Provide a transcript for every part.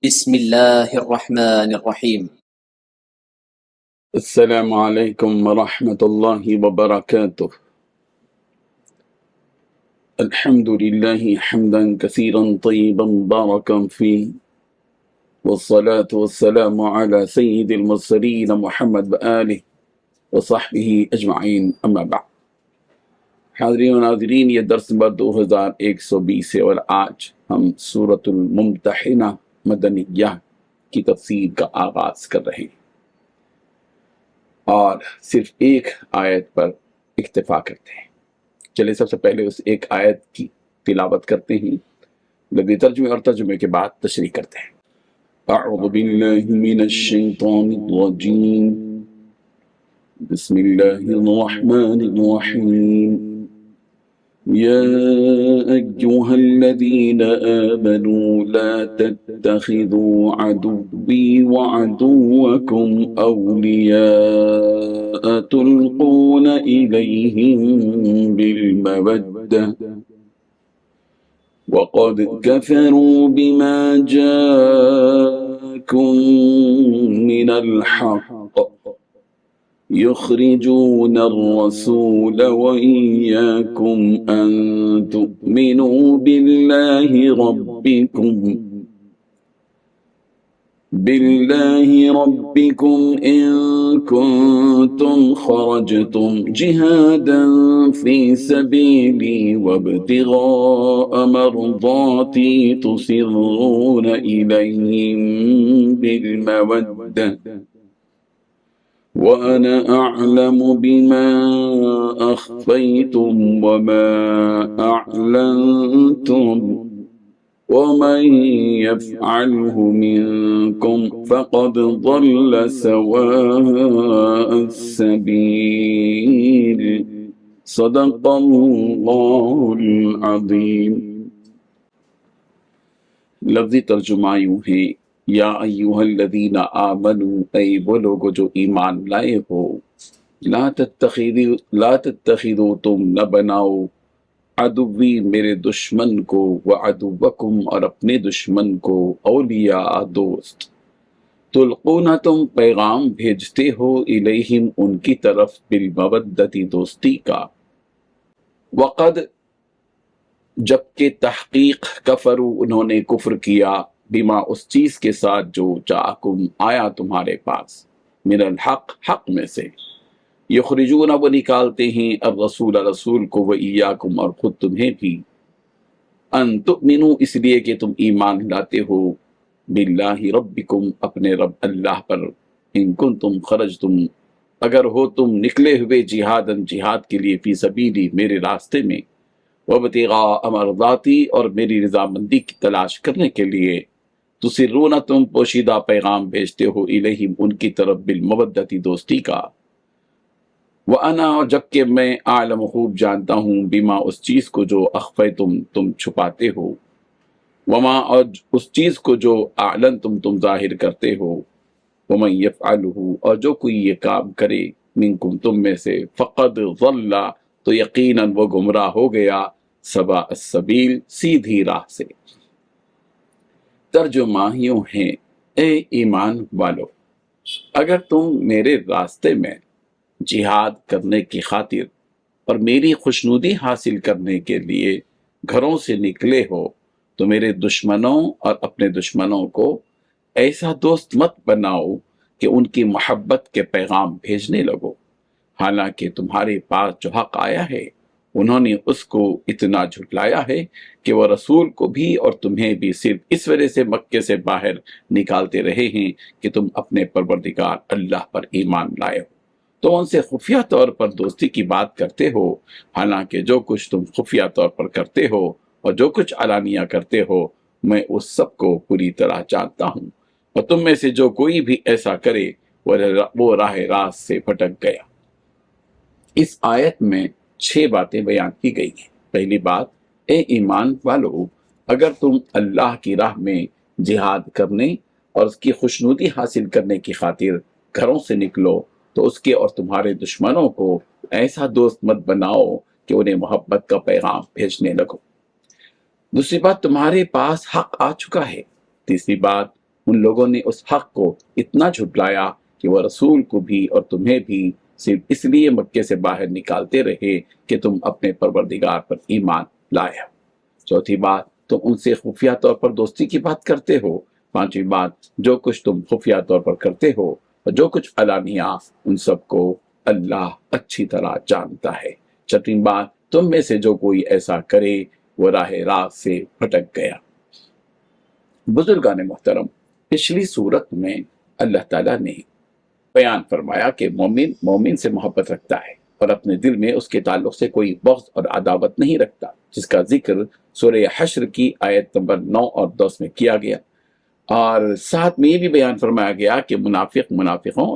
بسم الله الرحمن الرحيم. السلام عليكم ورحمة الله وبركاته. الحمد لله حمدا كثيرا طيبا باركا فيه، والصلاة والسلام على سيد المرسلين محمد وآله وصحبه أجمعين، أما بعد. حاضرین و ناظرین، یہ درس نمبر 2120 ہے اور آج ہم سورۃ الممتحنہ مدنیہ کی تفسیر کا آغاز کر رہے ہیں اور صرف ایک آیت پر اکتفا کرتے ہیں۔ چلے سب سے پہلے اس ایک آیت کی تلاوت کرتے ہیں، لفظی ترجمے اور ترجمے کے بعد تشریح کرتے ہیں۔ اعوذ باللہ من الشیطان الرجیم، بسم اللہ الرحمن الرحیم۔ یا ایھا الذین آمنوا لا تتخذوا عدوی وعدوکم اولیاء تلقون الیہم بالمودة وقد كفروا بما جاءكم من الحق يخرجون الرسول وإياكم أن تؤمنوا بالله ربكم إن كنتم خرجتم جهادا في سبيلي وابتغاء مرضاتي تسرون إليهم بالمودة وأنا أعلم بما أخفيتم وما أعلنتم ومن يفعله منكم فقد ضل سواء السبيل صدق الله العظيم۔ لفظی ترجمہ یوں ہے، یا ایھا الذین آمنوا، اے وہ لوگو جو ایمان لائے ہو، لا تتخذوا تم نہ بناؤ، عدوی میرے دشمن کو، وعدوکم اور اپنے دشمن کو، اولیاء دوست، تلقون تم پیغام بھیجتے ہو، الیہم ان کی طرف، بالمودتی دوستی کا، وقد جبکہ تحقیق کفروا انہوں نے کفر کیا، بما اس چیز کے ساتھ جو جاءکم آیا تمہارے پاس، من الحق حق میں سے، یخرجون وہ نکالتے ہیں، الرسول رسول کو، وإیاکم اور خود تمہیں بھی، ان تؤمنوا اس لیے کہ تم ایمان لاتے ہو، باللہ ربکم اپنے رب اللہ پر، ان کنتم خرجتم اگر ہو تم نکلے ہوئے، جہادن جہاد کے لیے، فی سبیلی میرے راستے میں، وابتغاء مرضاتی اور میری رضامندی کی تلاش کرنے کے لیے، تسرون تم پوشیدہ پیغام بھیجتے ہو، الیہم ان کی طرف، بالمودتی دوستی کا، وَأَنَا اور جبکہ میں عالم خوب جانتا ہوں، بما اس چیز کو جو اخفیتم تم چھپاتے ہو، وما اور اس چیز کو جو اعلنتم تم ظاہر کرتے ہو، ومن یفعلہ اور جو کوئی یہ کام کرے، منکم تم میں سے، فقد ضل تو یقیناً وہ گمراہ ہو گیا، سواء السبیل سیدھی راہ سے۔ ترجمہ یوں ہے، اے ایمان والو، اگر تم میرے راستے میں جہاد کرنے کی خاطر اور میری خوشنودی حاصل کرنے کے لیے گھروں سے نکلے ہو، تو میرے دشمنوں اور اپنے دشمنوں کو ایسا دوست مت بناؤ کہ ان کی محبت کے پیغام بھیجنے لگو، حالانکہ تمہارے پاس جو حق آیا ہے انہوں نے اس کو اتنا جھٹلایا ہے کہ وہ رسول کو بھی اور تمہیں بھی صرف اس وجہ سے مکے سے باہر نکالتے رہے ہیں کہ تم اپنے پروردگار اللہ پر ایمان لائے ہو، تو ان سے خفیہ طور پر دوستی کی بات کرتے ہو، حالانکہ جو کچھ تم خفیہ طور پر کرتے ہو اور جو کچھ علانیہ کرتے ہو میں اس سب کو پوری طرح جانتا ہوں، اور تم میں سے جو کوئی بھی ایسا کرے وہ راہ راست سے بھٹک گیا۔ اس آیت میں 6 باتیں بیان کی گئی ہیں۔ پہلی بات، اے ایمان والو، اگر تم اللہ کی راہ میں جہاد کرنے اور اس کی خوشنودی حاصل کرنے کی خاطر گھروں سے نکلو، تو اس کے اور تمہارے دشمنوں کو ایسا دوست مت بناؤ کہ انہیں محبت کا پیغام بھیجنے لگو۔ دوسری بات، تمہارے پاس حق آ چکا ہے۔ تیسری بات، ان لوگوں نے اس حق کو اتنا جھٹلایا کہ وہ رسول کو بھی اور تمہیں بھی صرف اس لیے مکے سے باہر نکالتے رہے کہ تم اپنے پروردگار پر ایمان لائے۔ چوتھی بات، تم ان سے خفیہ طور پر دوستی کی بات کرتے ہو۔ پانچویں بات، جو کچھ تم خفیہ طور پر کرتے ہو اور جو کچھ علانیہ، ان سب کو اللہ اچھی طرح جانتا ہے۔ چھٹویں بات، تم میں سے جو کوئی ایسا کرے وہ راہ راست سے بھٹک گیا۔ بزرگان محترم، پچھلی صورت میں اللہ تعالیٰ نے بیان فرمایا کہ مومن سے محبت رکھتا ہے اور اپنے دل میں اس کے تعلق سے کوئی بغض اور عداوت نہیں رکھتا، جس کا ذکر سورہ حشر کی آیت نمبر 9 اور 10 میں کیا گیا، اور ساتھ میں یہ بھی بیان فرمایا گیا کہ منافق منافقوں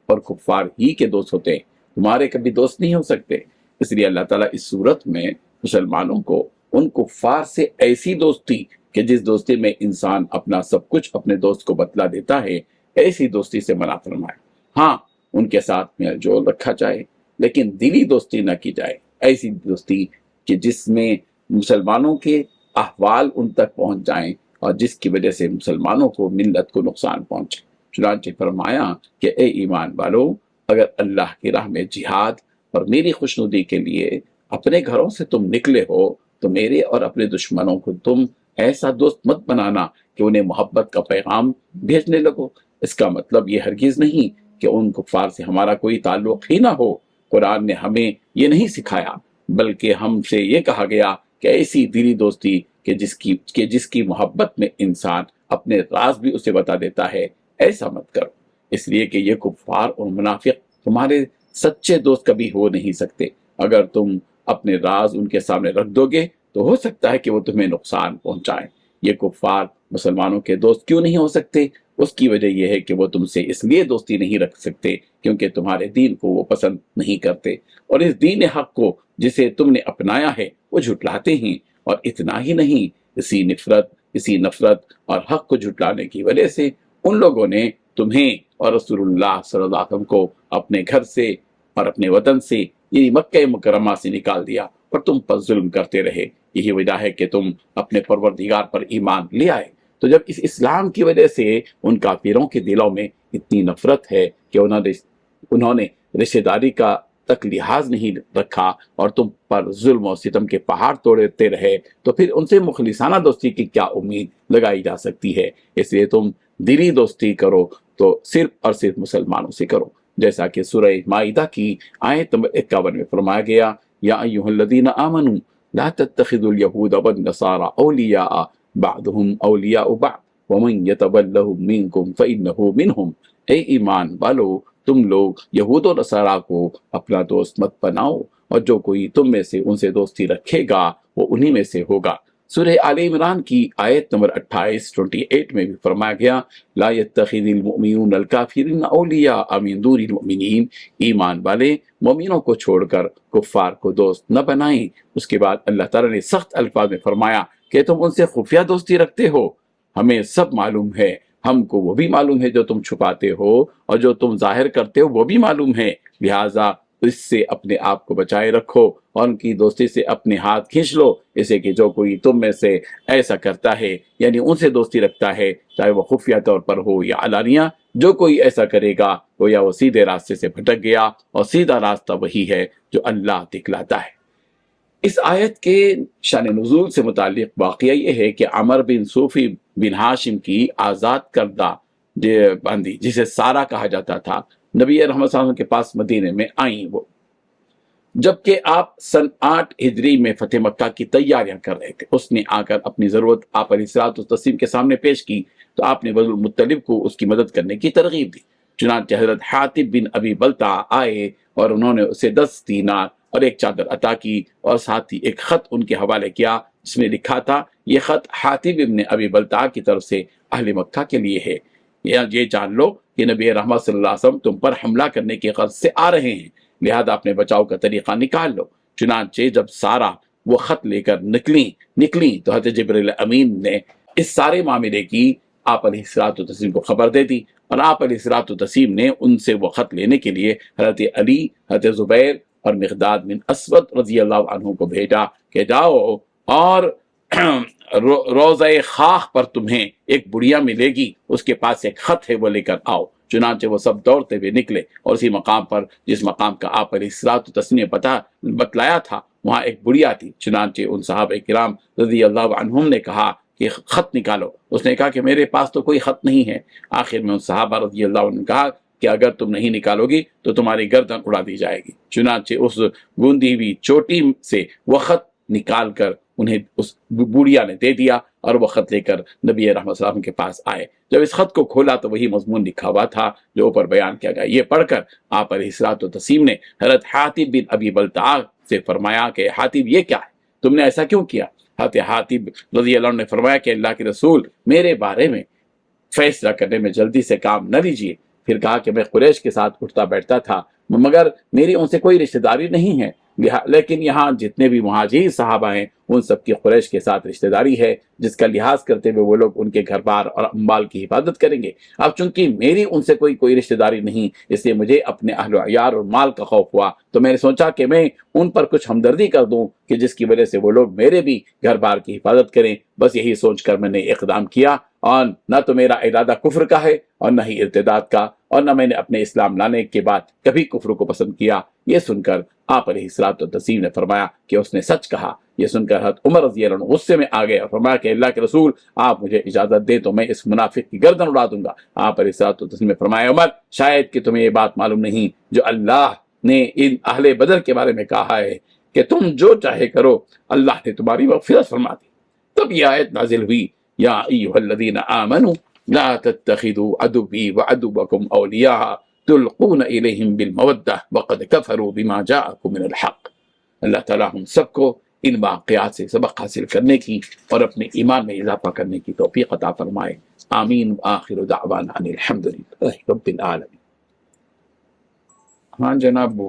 اور کفار ہی کے دوست ہوتے ہیں، تمہارے کبھی دوست نہیں ہو سکتے۔ اس لیے اللہ تعالیٰ اس صورت میں مسلمانوں کو ان کفار سے ایسی دوستی کہ جس دوستی میں انسان اپنا سب کچھ اپنے دوست کو بتلا دیتا ہے، ایسی دوستی سے منع فرمائے۔ ہاں، ان کے ساتھ میل جول رکھا جائے، لیکن دلی دوستی نہ کی جائے، ایسی دوستی کہ جس میں مسلمانوں کے احوال ان تک پہنچ جائیں اور جس کی وجہ سے مسلمانوں کو ملت کو نقصان پہنچے۔ چنانچہ فرمایا کہ اے ایمان والو، اگر اللہ کی راہ میں جہاد اور میری خوشنودی کے لیے اپنے گھروں سے تم نکلے ہو تو میرے اور اپنے دشمنوں کو تم ایسا دوست مت بنانا کہ انہیں محبت کا پیغام بھیجنے لگو۔ اس کا مطلب یہ ہرگز نہیں کہ ان کفار سے ہمارا کوئی تعلق ہی نہ ہو۔ قرآن نے ہمیں یہ نہیں سکھایا، بلکہ ہم سے یہ کہا گیا کہ ایسی دلی دوستی کہ جس کی محبت میں انسان اپنے راز بھی اسے بتا دیتا ہے، ایسا مت کرو، اس لیے کہ یہ کفار اور منافق تمہارے سچے دوست کبھی ہو نہیں سکتے۔ اگر تم اپنے راز ان کے سامنے رکھ دو گے تو ہو سکتا ہے کہ وہ تمہیں نقصان پہنچائیں۔ یہ کفار مسلمانوں کے دوست کیوں نہیں ہو سکتے؟ اس کی وجہ یہ ہے کہ وہ تم سے اس لیے دوستی نہیں رکھ سکتے کیونکہ تمہارے دین کو وہ پسند نہیں کرتے، اور اس دین حق کو جسے تم نے اپنایا ہے وہ جھٹلاتے ہیں۔ اور اتنا ہی نہیں، اسی نفرت اور حق کو جھٹلانے کی وجہ سے ان لوگوں نے تمہیں اور رسول اللہ صلی اللہ علیہ وسلم کو اپنے گھر سے اور اپنے وطن سے یعنی مکہ مکرمہ سے نکال دیا اور تم پر ظلم کرتے رہے۔ یہی وجہ ہے کہ تم اپنے پروردگار پر ایمان لے آئے۔ تو جب اس اسلام کی وجہ سے ان کافروں کے دلوں میں اتنی نفرت ہے کہ انہوں نے رشتہ داری کا تک لحاظ نہیں رکھا اور تم پر ظلم و ستم کے پہاڑ توڑتے رہے، تو پھر ان سے مخلصانہ دوستی کی کیا امید لگائی جا سکتی ہے؟ اس لیے تم دلی دوستی کرو تو صرف اور صرف مسلمانوں سے کرو، جیسا کہ سورہ مائدہ کی آیت نمبر 51 میں فرمایا گیا، یا ایھا الذین آمنوا لا تتخذوا اليہود والنصارى اولیاء بعضهم اولیاء بعض ومن یتولہم منکم فانہ منہم۔ اے ایمان والو، تم لوگ یہود و نصارہ کو اپنا دوست مت بناؤ، اور جو کوئی تم میں سے ان سے دوستی رکھے گا وہ انہی میں سے ہوگا۔ سورہ آل عمران کی آیت نمبر 28 میں بھی فرمایا گیا، لا يتخذ المؤمنون الکافرین اولیاء من دون المؤمنین۔ ایمان والے مومنوں کو چھوڑ کر کفار کو دوست نہ بنائیں۔ اس کے بعد اللہ تعالیٰ نے سخت الفاظ میں فرمایا کہ تم ان سے خفیہ دوستی رکھتے ہو، ہمیں سب معلوم ہے، ہم کو وہ بھی معلوم ہے جو تم چھپاتے ہو، اور جو تم ظاہر کرتے ہو وہ بھی معلوم ہے، لہٰذا اس سے اپنے آپ کو بچائے رکھو اور ان کی دوستی سے اپنے ہاتھ کھینچ لو، اسے کہ جو کوئی تم میں سے ایسا کرتا ہے یعنی ان سے دوستی رکھتا ہے، چاہے وہ خفیہ طور پر ہو یا علانیہ، جو کوئی ایسا کرے گا وہ یا وہ سیدھے راستے سے بھٹک گیا، اور سیدھا راستہ وہی ہے جو اللہ دکھلاتا ہے۔ اس آیت کے شان نزول سے متعلق واقعہ یہ ہے کہ عمر بن صوفی بن ہاشم کی آزاد کردہ بندی جسے سارہ کہا جاتا تھا، نبی رحمت صلی اللہ علیہ وسلم کے پاس مدینے میں آئیں، وہ جبکہ آپ سن 8 ہجری میں فتح مکہ کی تیاریاں کر رہے تھے۔ اس نے آ کر اپنی ضرورت آپ علیہ الصلوۃ والتسلیم کے سامنے پیش کی تو آپ نے بنو المطلب کو اس کی مدد کرنے کی ترغیب دی۔ چنانچہ حضرت حاطب بن ابی بلتع آئے اور انہوں نے اسے 10 دینار اور ایک چادر عطا کی، اور ساتھ ہی ایک خط ان کے حوالے کیا جس میں لکھا تھا، یہ خط حاطب ابن ابی بلتع کی طرف سے اہل مکہ کے لیے ہے، یہ جان لو کہ نبی رحمت صلی اللہ علیہ وسلم تم پر حملہ کرنے کی غرض سے آ رہے ہیں، لہذا اپنے بچاؤ کا طریقہ نکال لو۔ چنانچہ جب سارہ وہ خط لے کر نکلیں تو حضرت جبرائیل امین نے اس سارے معاملے کی آپ علیہ الصلوۃ والتسلیم کو خبر دے دی، اور آپ علیہ الصلوۃ والتسلیم نے ان سے وہ خط لینے کے لیے حضرت علی، حضرت زبیر اور مقداد بن اسود رضی اللہ عنہ کو بھیجا کہ جاؤ اور روزہ خاک پر تمہیں ایک بڑھیا ملے گی، اس کے پاس ایک خط ہے، وہ لے کر آؤ۔ چنانچہ وہ سب دوڑتے ہوئے نکلے، اور اسی مقام پر جس مقام کا آپ علیہ الصلوۃ والتسلیم نے بتلایا تھا وہاں ایک بڑھیا تھی۔ چنانچہ ان صحابہ کرام رضی اللہ عنہم نے کہا کہ خط نکالو۔ اس نے کہا کہ میرے پاس تو کوئی خط نہیں ہے۔ آخر میں ان صحابہ رضی اللہ عنہ نے کہا کہ اگر تم نہیں نکالو گی تو تمہاری گردن اڑا دی جائے گی۔ چنانچہ اس گوندی ہوئی چوٹی سے وہ خط نکال کر انہیں اس بوڑھیا نے دے دیا، اور وہ خط لے کر نبی رحمت صلی اللہ علیہ وسلم کے پاس آئے۔ جب اس خط کو کھولا تو وہی مضمون لکھا ہوا تھا جو اوپر بیان کیا گیا۔ یہ پڑھ کر آپ علیہ الصلوۃ والتسلیم نے حضرت حاتب بن ابی بلتعہ سے فرمایا کہ حاتب یہ کیا ہے، تم نے ایسا کیوں کیا؟ حضرت حاتب رضی اللہ عنہ نے فرمایا کہ اللہ کے رسول میرے بارے میں فیصلہ کرنے میں جلدی سے کام نہ لیجیے۔ پھر کہا کہ میں قریش کے ساتھ اٹھتا بیٹھتا تھا، مگر میری ان سے کوئی رشتہ داری نہیں ہے، لیکن یہاں جتنے بھی مہاجرین صحابہ ہیں ان سب کی قریش کے ساتھ رشتہ داری ہے، جس کا لحاظ کرتے ہوئے وہ لوگ ان کے گھر بار اور اموال کی حفاظت کریں گے۔ اب چونکہ میری ان سے کوئی رشتہ داری نہیں، اس لیے مجھے اپنے اہل و عیال اور مال کا خوف ہوا، تو میں نے سوچا کہ میں ان پر کچھ ہمدردی کر دوں کہ جس کی وجہ سے وہ لوگ میرے بھی گھر بار کی حفاظت کریں۔ بس یہی سوچ کر میں نے اقدام کیا، اور نہ تو میرا ارادہ کفر کا ہے اور نہ ہی ارتداد کا، اور نہ میں نے اپنے اسلام لانے کے بعد کبھی کفر کو پسند کیا۔ یہ سن کر آپ علیہ الصلوۃ والتسلیم نے فرمایا کہ اس نے سچ کہا۔ یہ سن کر حضرت عمر رضی اللہ عنہ غصے میں آ گئے اور فرمایا کہ اللہ کے رسول آپ مجھے اجازت دیں تو میں اس منافق کی گردن اڑا دوں گا۔ آپ علیہ الصلوۃ والتسلیم نے فرمایا عمر شاید کہ تمہیں یہ بات معلوم نہیں جو اللہ نے ان اہل بدر کے بارے میں کہا ہے کہ تم جو چاہے کرو، اللہ نے تمہاری مغفرت فرما دی۔ تب یہ آیت نازل ہوئی، یا ایھا الذین آمنوا لا تتخذوا عدوی وعدوکم اولیاء تلقون الیہم بالمودہ وقد کفروا بما جاءکم من الحق۔ اللہ تعالیٰ ہم سب کو ان واقعات سے سبق حاصل کرنے کی اور اپنے ایمان میں اضافہ کرنے کی توفیق عطا فرمائے۔ آمین۔ آخر دعوانا ان الحمد للہ رب العالمین۔ ہاں جناب،